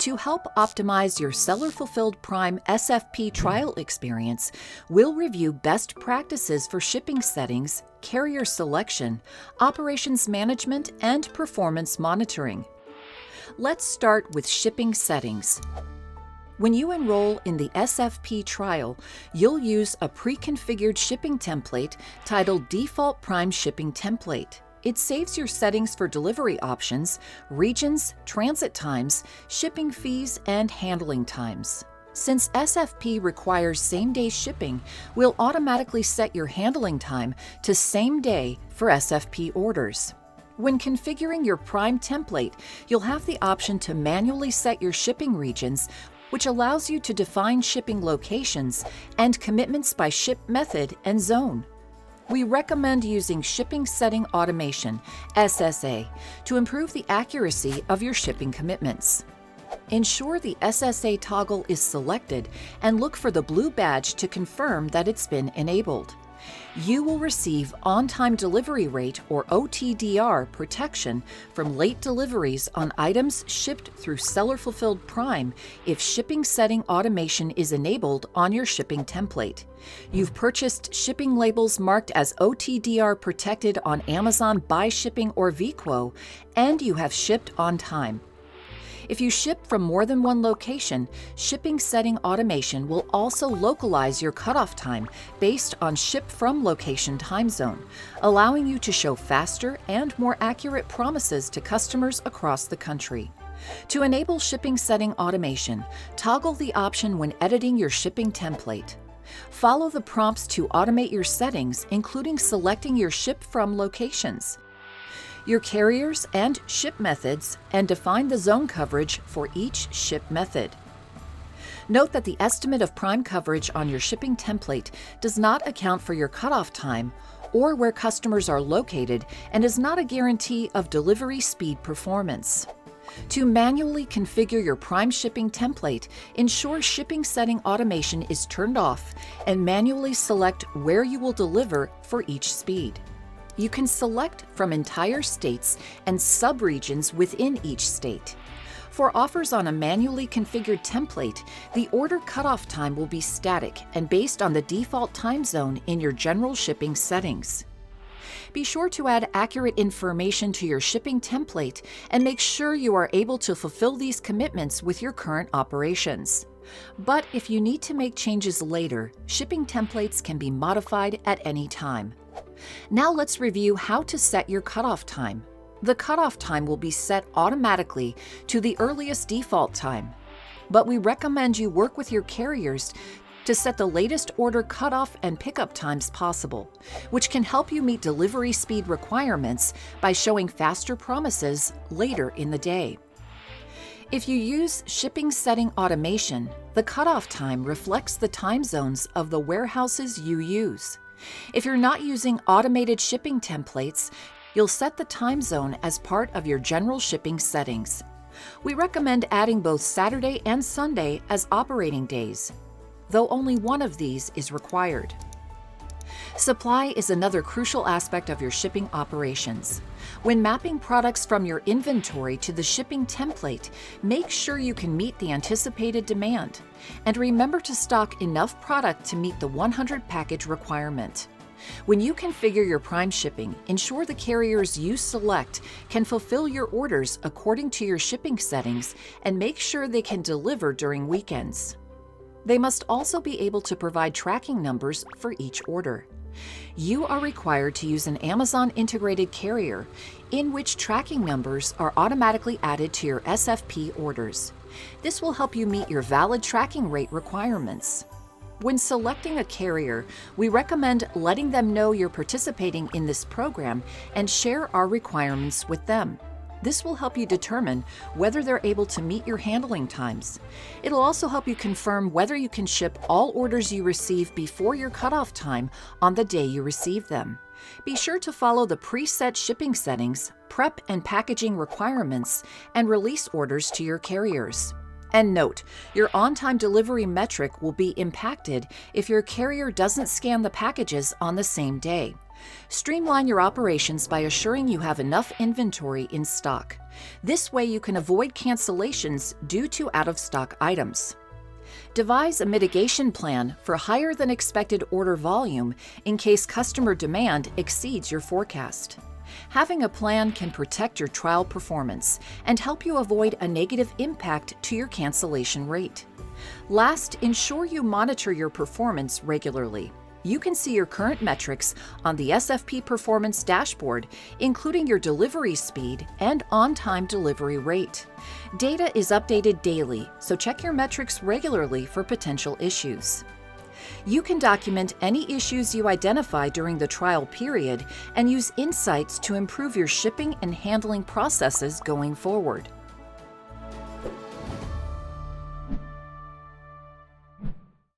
To help optimize your Seller Fulfilled Prime SFP trial experience, we'll review best practices for shipping settings, carrier selection, operations management, and performance monitoring. Let's start with shipping settings. When you enroll in the SFP trial, you'll use a pre-configured shipping template titled Default Prime Shipping Template. It saves your settings for delivery options, regions, transit times, shipping fees, and handling times. Since SFP requires same-day shipping, we'll automatically set your handling time to same day for SFP orders. When configuring your Prime template, you'll have the option to manually set your shipping regions, which allows you to define shipping locations and commitments by ship method and zone. We recommend using Shipping Setting Automation, SSA, to improve the accuracy of your shipping commitments. Ensure the SSA toggle is selected and look for the blue badge to confirm that it's been enabled. You will receive on-time delivery rate or OTDR protection from late deliveries on items shipped through Seller Fulfilled Prime if Shipping Setting Automation is enabled on your shipping template. You've purchased shipping labels marked as OTDR protected on Amazon Buy Shipping or VQuo, and you have shipped on time. If you ship from more than one location, Shipping Setting Automation will also localize your cutoff time based on ship from location time zone, allowing you to show faster and more accurate promises to customers across the country. To enable Shipping Setting Automation, toggle the option when editing your shipping template. Follow the prompts to automate your settings, including selecting your ship from locations, your carriers and ship methods, and define the zone coverage for each ship method. Note that the estimate of Prime coverage on your shipping template does not account for your cutoff time or where customers are located and is not a guarantee of delivery speed performance. To manually configure your Prime shipping template, ensure Shipping Setting Automation is turned off and manually select where you will deliver for each speed. You can select from entire states and subregions within each state. For offers on a manually configured template, the order cutoff time will be static and based on the default time zone in your general shipping settings. Be sure to add accurate information to your shipping template and make sure you are able to fulfill these commitments with your current operations. But if you need to make changes later, shipping templates can be modified at any time. Now let's review how to set your cutoff time. The cutoff time will be set automatically to the earliest default time, but we recommend you work with your carriers to set the latest order cutoff and pickup times possible, which can help you meet delivery speed requirements by showing faster promises later in the day. If you use Shipping Setting Automation, the cutoff time reflects the time zones of the warehouses you use. If you're not using automated shipping templates, you'll set the time zone as part of your general shipping settings. We recommend adding both Saturday and Sunday as operating days, though only one of these is required. Supply is another crucial aspect of your shipping operations. When mapping products from your inventory to the shipping template, make sure you can meet the anticipated demand. And remember to stock enough product to meet the 100 package requirement. When you configure your Prime shipping, ensure the carriers you select can fulfill your orders according to your shipping settings and make sure they can deliver during weekends. They must also be able to provide tracking numbers for each order. You are required to use an Amazon integrated carrier in which tracking numbers are automatically added to your SFP orders. This will help you meet your valid tracking rate requirements. When selecting a carrier, we recommend letting them know you're participating in this program and share our requirements with them. This will help you determine whether they're able to meet your handling times. It'll also help you confirm whether you can ship all orders you receive before your cutoff time on the day you receive them. Be sure to follow the preset shipping settings, prep and packaging requirements, and release orders to your carriers. And note, your on-time delivery metric will be impacted if your carrier doesn't scan the packages on the same day. Streamline your operations by assuring you have enough inventory in stock. This way you can avoid cancellations due to out-of-stock items. Devise a mitigation plan for higher than expected order volume in case customer demand exceeds your forecast. Having a plan can protect your trial performance and help you avoid a negative impact to your cancellation rate. Last, ensure you monitor your performance regularly. You can see your current metrics on the SFP Performance dashboard, including your delivery speed and on-time delivery rate. Data is updated daily, so check your metrics regularly for potential issues. You can document any issues you identify during the trial period and use insights to improve your shipping and handling processes going forward.